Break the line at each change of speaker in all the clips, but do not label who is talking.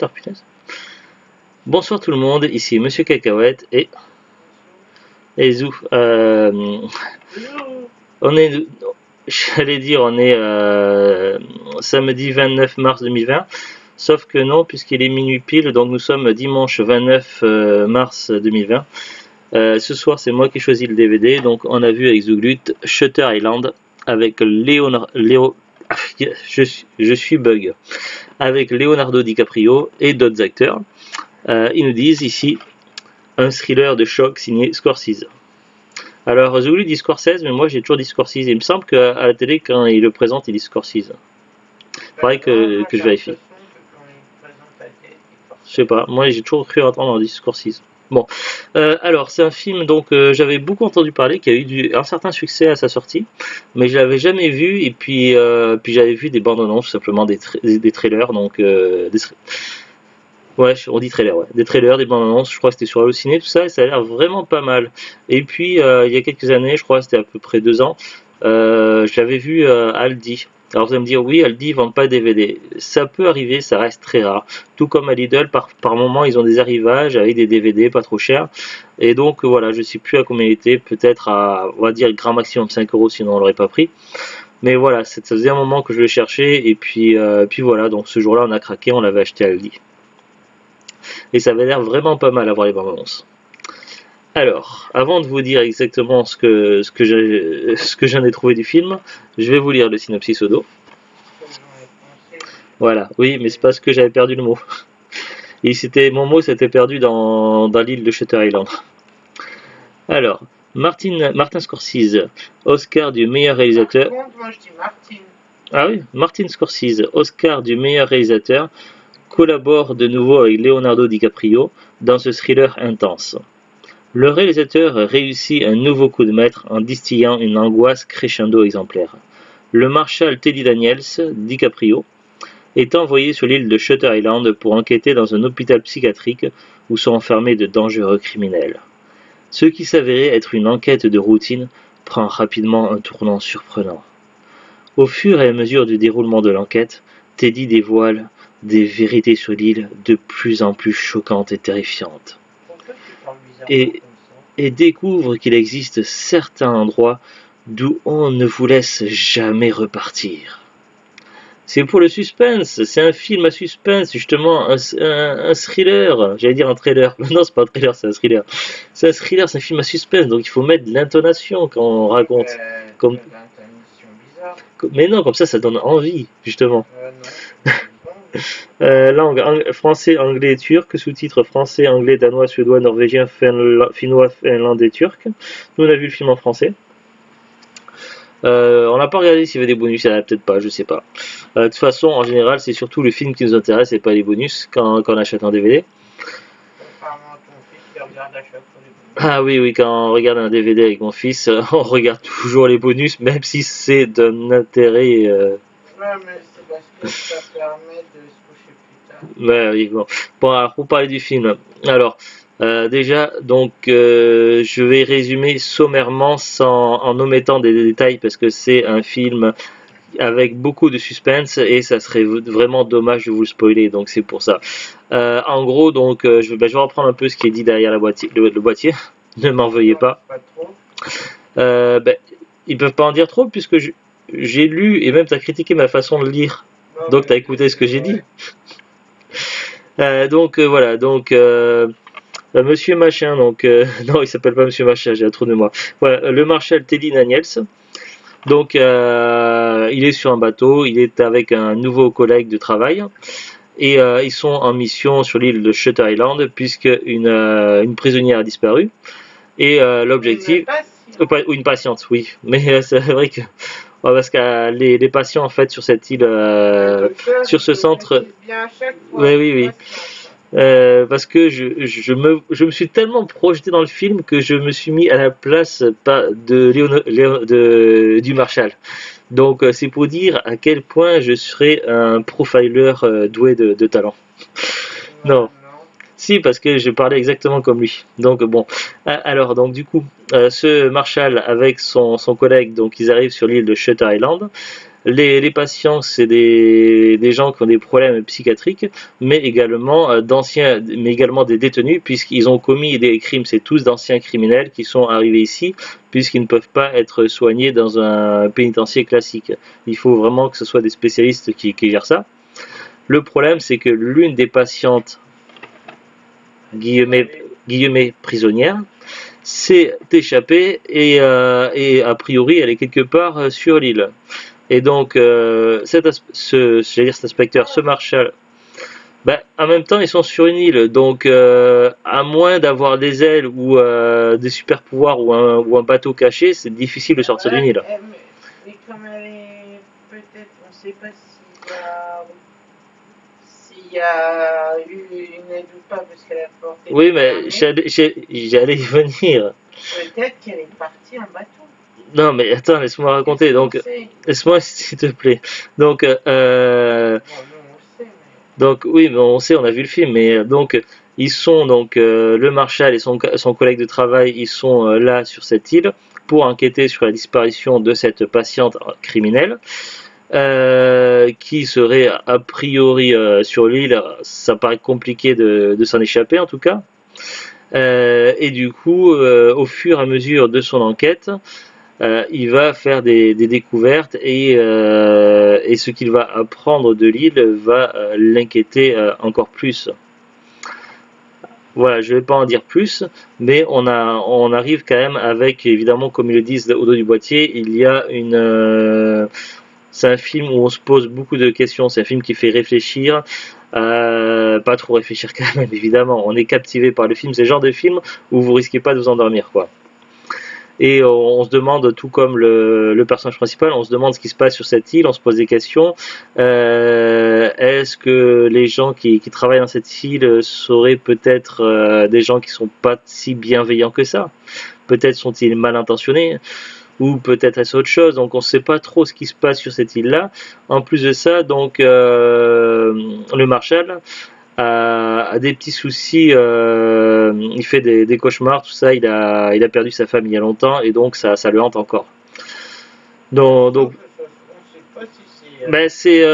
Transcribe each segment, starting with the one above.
punaise. Bonsoir tout le monde, ici Monsieur Cacahuète et Zou. On est, j'allais dire, on est samedi 29 mars 2020, sauf que non, puisqu'il est minuit pile, donc nous sommes dimanche 29 mars 2020. Ce soir, c'est moi qui choisis le DVD, donc on a vu avec Zouglut Shutter Island avec je suis bug, avec Leonardo DiCaprio et d'autres acteurs. Ils nous disent ici un thriller de choc signé Scorsese. Alors Zouglut dit Scorsese, mais moi j'ai toujours dit Scorsese. Il me semble qu'à la télé, quand il le présente, il dit Scorsese. Faudrait que je vérifie. Je sais pas, moi j'ai toujours cru entendre dire Scorsese. Bon, alors c'est un film donc j'avais beaucoup entendu parler, qui a eu un certain succès à sa sortie, mais je l'avais jamais vu, et puis j'avais vu des bandes annonces, tout simplement des trailers, donc ouais, on dit trailer, ouais, des trailers, des bandes annonces, je crois que c'était sur Allociné, tout ça, et ça a l'air vraiment pas mal. Et puis il y a quelques années, je crois que c'était à peu près 2 ans, j'avais vu Aldi. Alors vous allez me dire, oui, Aldi ne vend pas de DVD. Ça peut arriver, ça reste très rare. Tout comme à Lidl, par moment, ils ont des arrivages avec des DVD pas trop chers. Et donc voilà, je ne sais plus à combien il était, peut-être à, on va dire, grand maximum 5 €, sinon on l'aurait pas pris. Mais voilà, ça faisait un moment que je le cherchais, et puis voilà, donc ce jour-là, on a craqué, on l'avait acheté à Aldi. Et ça avait l'air vraiment pas mal à voir les bandes annonces. Alors, avant de vous dire exactement ce que j'en ai trouvé du film, je vais vous lire le synopsis au dos. Voilà, oui, mais c'est parce que j'avais perdu le mot. Et mon mot s'était perdu dans l'île de Shutter Island. Alors, Martin Scorsese, Oscar du meilleur réalisateur.
Par contre, moi je dis Martin.
Ah oui, Martin Scorsese, Oscar du meilleur réalisateur, collabore de nouveau avec Leonardo DiCaprio dans ce thriller intense. Le réalisateur réussit un nouveau coup de maître en distillant une angoisse crescendo exemplaire. Le marshal Teddy Daniels, DiCaprio, est envoyé sur l'île de Shutter Island pour enquêter dans un hôpital psychiatrique où sont enfermés de dangereux criminels. Ce qui s'avérait être une enquête de routine prend rapidement un tournant surprenant. Au fur et à mesure du déroulement de l'enquête, Teddy dévoile des vérités sur l'île de plus en plus choquantes et terrifiantes. Et découvre qu'il existe certains endroits d'où on ne vous laisse jamais repartir. C'est pour le suspense, c'est un film à suspense, justement, un thriller, j'allais dire un trailer, non c'est pas un trailer, c'est un thriller. C'est un thriller, c'est un film à suspense, donc il faut mettre de l'intonation quand on raconte. Comme... Mais non, comme ça donne envie, justement. Langue français, anglais et turc, sous-titres français, anglais, danois, suédois, norvégien, finnois, finlandais et turc. Nous on a vu le film en français. On n'a pas regardé s'il y avait des bonus, il n'y en a peut-être pas, je sais pas. De toute façon, en général, c'est surtout le film qui nous intéresse et pas les bonus quand on achète un DVD. Ah oui, quand on regarde un DVD avec mon fils, on regarde toujours les bonus, même si c'est d'un intérêt.
Ouais, mais c'est parce que ça permet de se coucher plus tard.
Ouais, oui, bon. Bon, alors, pour parler du film, alors, déjà, donc, je vais résumer sommairement en omettant des détails parce que c'est un film avec beaucoup de suspense et ça serait vraiment dommage de vous le spoiler, donc c'est pour ça. En gros, donc, je vais reprendre un peu ce qui est dit derrière le boîtier. Ne m'en veuillez pas.
Pas trop.
Ils peuvent pas en dire trop puisque j'ai lu et même tu as critiqué ma façon de lire. Donc tu as écouté ce que j'ai dit. Donc voilà, donc Monsieur Machin, donc non il s'appelle pas Monsieur Machin, j'ai un trou de mémoire. Voilà, le marshal Teddy Daniels. Donc il est sur un bateau, il est avec un nouveau collègue de travail et ils sont en mission sur l'île de Shutter Island puisque une prisonnière a disparu et l'objectif ou une patiente, oui, mais c'est vrai que parce que les patients en fait sur cette île, sur ce centre, oui. Parce que je me suis tellement projeté dans le film que je me suis mis à la place du Marshal. Donc c'est pour dire à quel point je serais un profiler doué de talent. Non. Si, parce que je parlais exactement comme lui. Donc bon, alors donc du coup, ce Marshall avec son collègue, donc ils arrivent sur l'île de Shutter Island. Les patients, c'est des gens qui ont des problèmes psychiatriques, mais également mais également des détenus, puisqu'ils ont commis des crimes. C'est tous d'anciens criminels qui sont arrivés ici, puisqu'ils ne peuvent pas être soignés dans un pénitencier classique. Il faut vraiment que ce soit des spécialistes qui gèrent ça. Le problème, c'est que l'une des patientes, guillemets prisonnière, s'est échappée et a priori elle est quelque part sur l'île. Et donc cet inspecteur, ce Marshall, ben, en même temps ils sont sur une île, donc à moins d'avoir des ailes ou des super pouvoirs ou un bateau caché, c'est difficile de sortir d'une île.
Mais comme elle est peut-être, on ne sait pas s'il y a eu une aide ou pas parce qu'elle a porté.
Oui, mais j'allais y venir.
Peut-être qu'elle est partie en bateau.
Non, mais attends, laisse-moi raconter. Donc, laisse-moi s'il te plaît. Donc,
Bon, nous, on le sait, mais...
donc oui, mais on sait, on a vu le film, mais donc ils sont donc le Marshal et son collègue de travail, ils sont là sur cette île pour enquêter sur la disparition de cette patiente criminelle. Qui serait a priori sur l'île, ça paraît compliqué de s'en échapper en tout cas. Et du coup, au fur et à mesure de son enquête, il va faire des découvertes et ce qu'il va apprendre de l'île va l'inquiéter encore plus. Voilà, je ne vais pas en dire plus, mais on arrive quand même avec, évidemment, comme ils le disent au dos du boîtier, il y a c'est un film où on se pose beaucoup de questions, c'est un film qui fait réfléchir, pas trop réfléchir quand même, évidemment, on est captivé par le film, c'est le genre de film où vous risquez pas de vous endormir, quoi. Et on se demande, tout comme le personnage principal, on se demande ce qui se passe sur cette île, on se pose des questions. Est-ce que les gens qui travaillent dans cette île seraient peut-être des gens qui sont pas si bienveillants que ça? Peut-être sont-ils mal intentionnés? Ou peut-être est-ce autre chose? Donc on ne sait pas trop ce qui se passe sur cette île-là. En plus de ça, donc le Marshal a des petits soucis, il fait des cauchemars, tout ça, il a perdu sa femme il y a longtemps et donc ça le hante encore. Donc
on ne sait pas si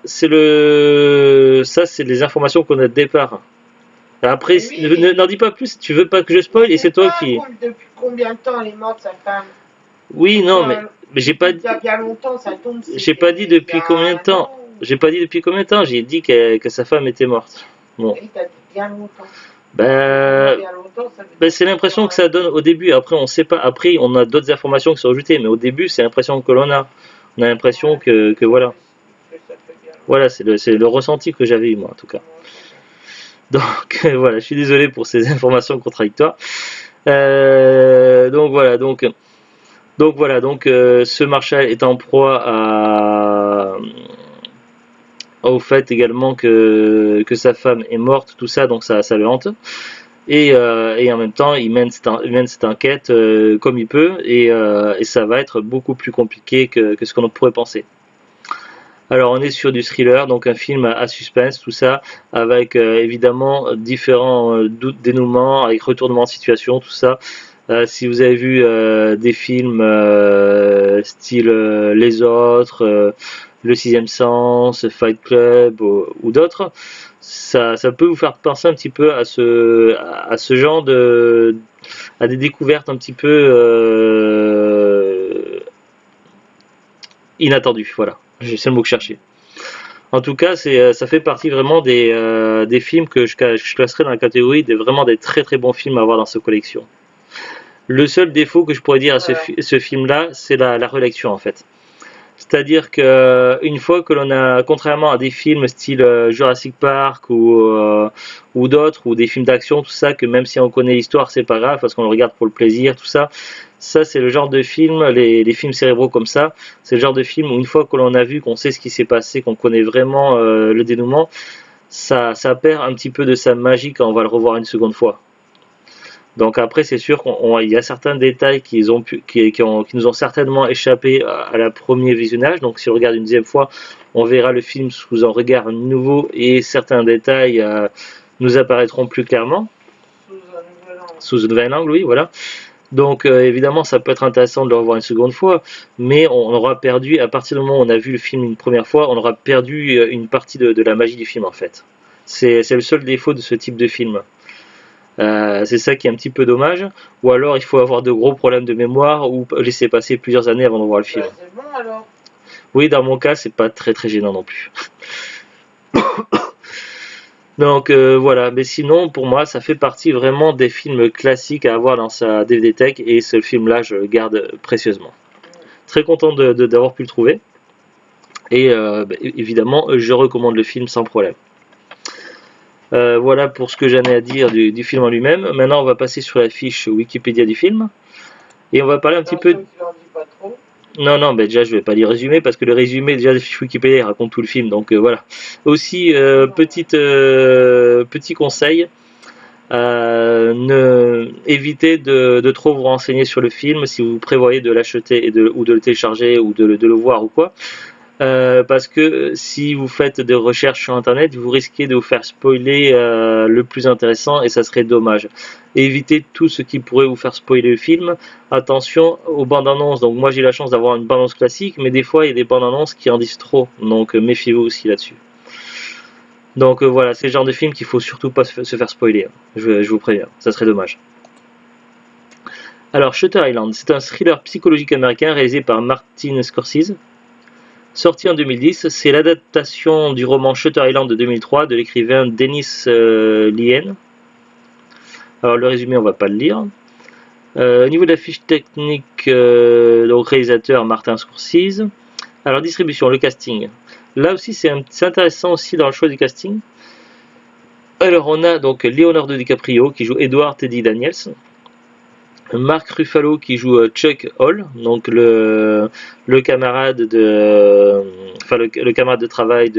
c'est...
ben ça c'est les informations qu'on a de départ. Après,
oui,
n'en dis pas plus, tu veux pas que je spoil et c'est toi qui...
Depuis combien de temps elle est morte, sa femme?
Oui, non, mais j'ai pas...
Il y a bien longtemps, ça tombe.
J'ai pas dit depuis combien de temps. J'ai pas dit depuis combien de temps. J'ai dit que sa femme était morte. Bon.
Et t'as dit bien longtemps.
Ben,
Bien longtemps, ça veut
ben
dire
c'est l'impression que ça donne au début. Après, on sait pas. Après, on a d'autres informations qui sont ajoutées, mais au début, c'est l'impression que l'on a. On a l'impression que voilà.
que ça fait bien longtemps.
Voilà, c'est le ressenti que j'avais eu moi en tout cas. Donc voilà, je suis désolé pour ces informations contradictoires. Donc voilà, donc ce Marshall est en proie au fait également que sa femme est morte, tout ça, donc ça le hante. Et en même temps, il mène cette enquête comme il peut, et ça va être beaucoup plus compliqué que ce qu'on pourrait penser. Alors on est sur du thriller, donc un film à suspense, tout ça, avec évidemment différents dénouements, avec retournement de situation, tout ça. Si vous avez vu des films style Les Autres, Le Sixième Sens, Fight Club ou d'autres, ça peut vous faire penser un petit peu à ce genre à des découvertes un petit peu inattendues. Voilà, c'est le mot que je cherchais. En tout cas, ça fait partie vraiment des films que je classerais dans la catégorie vraiment des très très bons films à avoir dans cette collection. Le seul défaut que je pourrais dire à ce film-là, c'est la relecture en fait. C'est-à-dire qu'une fois que l'on a, contrairement à des films style Jurassic Park ou d'autres, ou des films d'action, tout ça, que même si on connaît l'histoire, c'est pas grave parce qu'on le regarde pour le plaisir, tout ça. Ça, c'est le genre de film, les films cérébraux comme ça, c'est le genre de film où une fois que l'on a vu, qu'on sait ce qui s'est passé, qu'on connaît vraiment le dénouement, ça perd un petit peu de sa magie quand on va le revoir une seconde fois. Donc après, c'est sûr qu'il y a certains détails qui nous ont certainement échappé à la premier visionnage. Donc si on regarde une deuxième fois, on verra le film sous un regard nouveau et certains détails nous apparaîtront plus clairement,
Sous un nouvel angle.
sous un nouvel angle, oui, voilà. Donc évidemment, ça peut être intéressant de le revoir une seconde fois, mais on aura perdu, à partir du moment où on a vu le film une première fois, on aura perdu une partie de la magie du film en fait. C'est le seul défaut de ce type de film. C'est ça qui est un petit peu dommage, ou alors il faut avoir de gros problèmes de mémoire ou laisser passer plusieurs années avant de voir le film.
Bah, c'est bon alors.
Oui, dans mon cas, c'est pas très très gênant non plus. Donc voilà, mais sinon pour moi ça fait partie vraiment des films classiques à avoir dans sa DVD Tech et ce film-là je le garde précieusement. Très content d'avoir pu le trouver et évidemment je recommande le film sans problème. Voilà pour ce que j'en ai à dire du film en lui-même. Maintenant on va passer sur la fiche Wikipédia du film et on va parler un petit peu...
Attention qu'il en dit pas trop.
Non, ben déjà je vais pas lire résumé parce que le résumé déjà de fiche Wikipédia il raconte tout le film, donc voilà. Aussi petit conseil, évitez de trop vous renseigner sur le film si vous prévoyez de l'acheter ou de le télécharger ou de le voir ou quoi. Parce que si vous faites des recherches sur internet, vous risquez de vous faire spoiler le plus intéressant et ça serait dommage. Évitez tout ce qui pourrait vous faire spoiler le film. Attention aux bandes annonces. Donc moi j'ai la chance d'avoir une bande annonce classique, mais des fois il y a des bandes annonces qui en disent trop. Donc méfiez-vous aussi là-dessus. Donc voilà, c'est le genre de film qu'il faut surtout pas se faire spoiler. Je vous préviens, ça serait dommage. Alors Shutter Island, c'est un thriller psychologique américain réalisé par Martin Scorsese. Sorti en 2010, c'est l'adaptation du roman Shutter Island de 2003 de l'écrivain Dennis Lehane. Alors le résumé, on va pas le lire. Au niveau de la fiche technique, donc réalisateur Martin Scorsese. Alors distribution, le casting. Là aussi, c'est intéressant aussi dans le choix du casting. Alors on a donc Leonardo DiCaprio qui joue Edward Teddy Daniels. Mark Ruffalo qui joue Chuck Hall, donc le camarade de, enfin le camarade de travail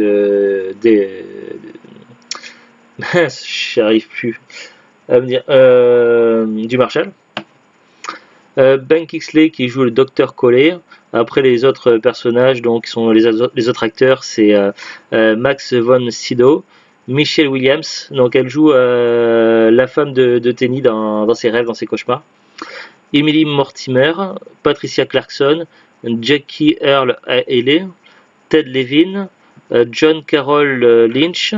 mince, j'y arrive plus à me dire, du Marshall. Ben Kingsley qui joue le docteur Collet. Après les autres personnages, donc qui sont les autres acteurs, c'est Max von Sydow, Michelle Williams, donc elle joue la femme de Tenny dans ses rêves, dans ses cauchemars. Emily Mortimer, Patricia Clarkson, Jackie Earle Haley, Ted Levin, John Carroll Lynch,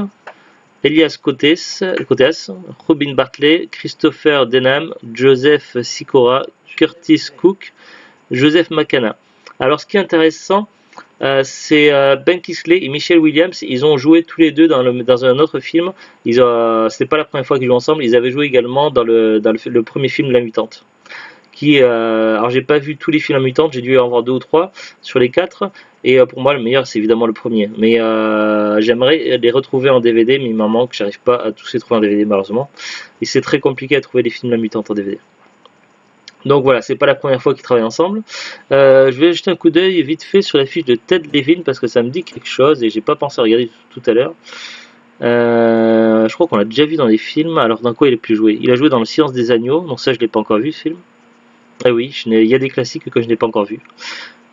Elias Koteas, Robin Bartley, Christopher Denham, Joseph Sikora, Curtis Cook, Joseph McCann. Alors ce qui est intéressant, c'est Ben Kingsley et Michelle Williams, ils ont joué tous les deux dans un autre film. C'était pas la première fois qu'ils jouent ensemble, ils avaient joué également dans le premier film La Mutante. Alors j'ai pas vu tous les films La Mutante, j'ai dû en voir 2 ou 3 sur les 4, et pour moi le meilleur c'est évidemment le premier, mais j'aimerais les retrouver en DVD, mais il m'en manque, j'arrive pas à tous les trouver en DVD malheureusement, et c'est très compliqué à trouver des films La Mutante en DVD. Donc voilà, c'est pas la première fois qu'ils travaillent ensemble. Je vais jeter un coup d'œil vite fait sur la fiche de Ted Levin parce que ça me dit quelque chose et j'ai pas pensé à regarder tout à l'heure. Je crois qu'on l'a déjà vu dans des films. Alors dans quoi il a pu jouer? Il a joué dans Le Silence des Agneaux, donc ça je l'ai pas encore vu ce film. Ah oui, il y a des classiques que je n'ai pas encore vus.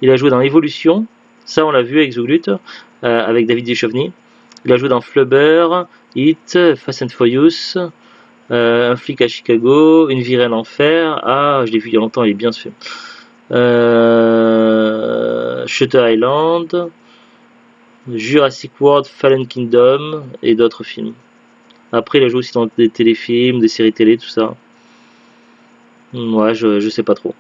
Il a joué dans Évolution, ça on l'a vu avec Zouglut, avec David Duchovny. Il a joué dans Flubber, Hit, Fast and Furious, Un flic à Chicago, Une virée en enfer. Ah, je l'ai vu il y a longtemps, il est bien ce film. Shutter Island, Jurassic World, Fallen Kingdom et d'autres films. Après, il a joué aussi dans des téléfilms, des séries télé, tout ça. Ouais, je sais pas trop.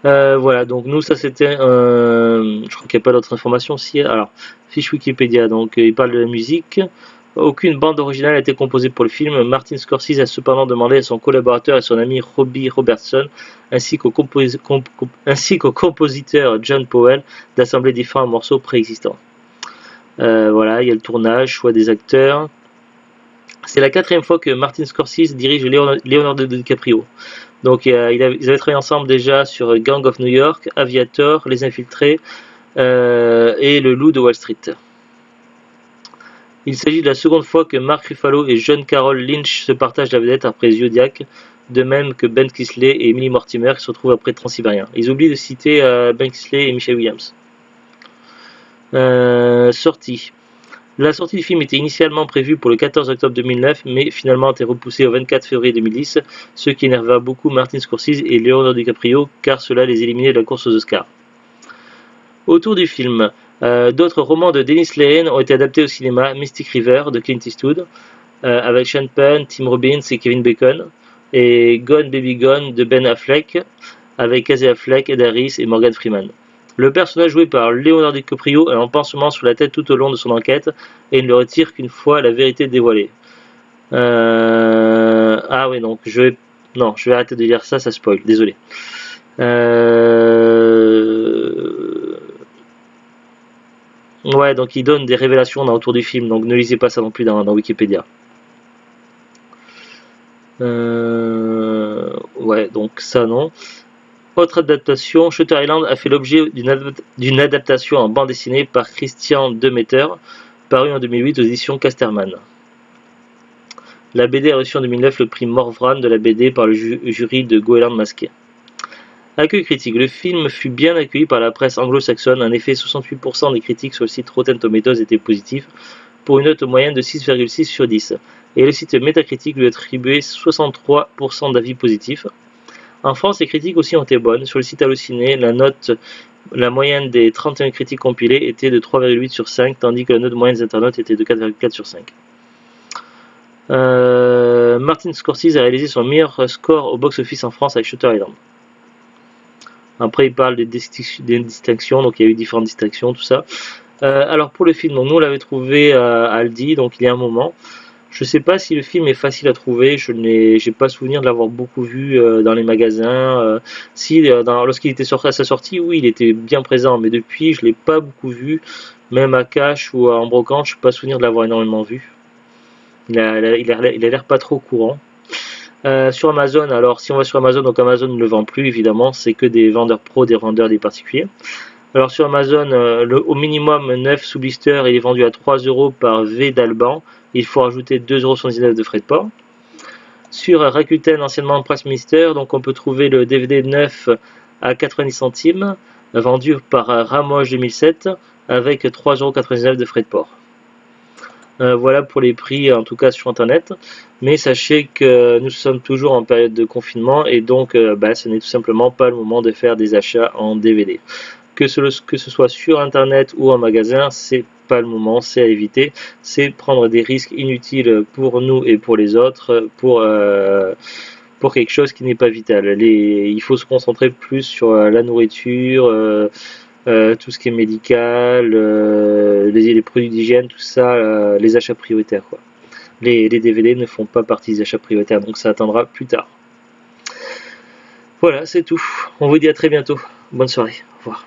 Voilà, donc nous, ça c'était. Je crois qu'il n'y a pas d'autres informations aussi. Alors, fiche Wikipédia, donc il parle de la musique. Aucune bande originale a été composée pour le film. Martin Scorsese a cependant demandé à son collaborateur et son ami Robbie Robertson, ainsi qu'au compositeur John Powell, d'assembler différents morceaux préexistants. Voilà, il y a le tournage, choix des acteurs. C'est la 4e fois que Martin Scorsese dirige Leonardo DiCaprio. Donc ils avaient travaillé ensemble déjà sur Gang of New York, Aviator, Les Infiltrés et Le Loup de Wall Street. Il s'agit de la seconde fois que Mark Ruffalo et John Carroll Lynch se partagent la vedette après Zodiac, de même que Ben Kingsley et Emily Mortimer qui se retrouvent après Transsibérien. Ils oublient de citer Ben Kingsley et Michelle Williams. Sortie. La sortie du film était initialement prévue pour le 14 octobre 2009, mais finalement a été repoussée au 24 février 2010, ce qui énerva beaucoup Martin Scorsese et Leonardo DiCaprio, car cela les éliminait de la course aux Oscars. Autour du film, d'autres romans de Dennis Lehane ont été adaptés au cinéma, Mystic River de Clint Eastwood, avec Sean Penn, Tim Robbins et Kevin Bacon, et Gone Baby Gone de Ben Affleck, avec Casey Affleck, Ed Harris et Morgan Freeman. Le personnage joué par Leonardo DiCaprio a un pansement sur la tête tout au long de son enquête et ne le retire qu'une fois la vérité est dévoilée. Ah oui, donc je vais arrêter de lire ça, ça spoil, désolé. Ouais, donc il donne des révélations autour du film, donc ne lisez pas ça non plus dans Wikipédia. Ouais, donc ça non. Autre adaptation, Shutter Island a fait l'objet d'une adaptation en bande dessinée par Christian Demeter, parue en 2008 aux éditions Casterman. La BD a reçu en 2009 le prix Morvran de la BD par le jury de Goéland Masqué. Accueil critique. Le film fut bien accueilli par la presse anglo-saxonne. En effet, 68% des critiques sur le site Rotten Tomatoes étaient positifs, pour une note moyenne de 6,6 sur 10. Et le site Metacritic lui attribuait 63% d'avis positifs. En France, les critiques aussi ont été bonnes. Sur le site Allociné, la moyenne des 31 critiques compilées était de 3,8 sur 5, tandis que la note moyenne des internautes était de 4,4 sur 5. Martin Scorsese a réalisé son meilleur score au box-office en France avec Shutter Island. Après, il parle des distinctions, donc il y a eu différentes distinctions, tout ça. Alors pour le film, donc, nous on l'avait trouvé à Aldi, donc il y a un moment. Je ne sais pas si le film est facile à trouver, je n'ai pas souvenir de l'avoir beaucoup vu dans les magasins. Lorsqu'il était sorti à sa sortie, oui, il était bien présent, mais depuis, je ne l'ai pas beaucoup vu, même à Cash ou en brocante, je n'ai pas souvenir de l'avoir énormément vu. Il a l'air pas trop courant. Sur Amazon, alors si on va sur Amazon, donc Amazon ne le vend plus évidemment, c'est que des vendeurs pros, des vendeurs, des particuliers. Alors sur Amazon, au minimum 9 sous blister, il est vendu à 3 € par V d'Alban. Il faut rajouter 2,79 € de frais de port. Sur Rakuten, anciennement Press Minister, donc on peut trouver le DVD 9 à 90 centimes, vendu par Ramoche 2007, avec 3,99 € de frais de port. Voilà pour les prix, en tout cas sur internet. Mais sachez que nous sommes toujours en période de confinement et donc ce n'est tout simplement pas le moment de faire des achats en DVD. Que ce soit sur internet ou en magasin, c'est pas le moment, c'est à éviter. C'est prendre des risques inutiles pour nous et pour les autres pour quelque chose qui n'est pas vital. Il faut se concentrer plus sur la nourriture, tout ce qui est médical, les produits d'hygiène, tout ça, les achats prioritaires, quoi. Les DVD ne font pas partie des achats prioritaires, donc ça attendra plus tard. Voilà, c'est tout. On vous dit à très bientôt. Bonne soirée. Au revoir.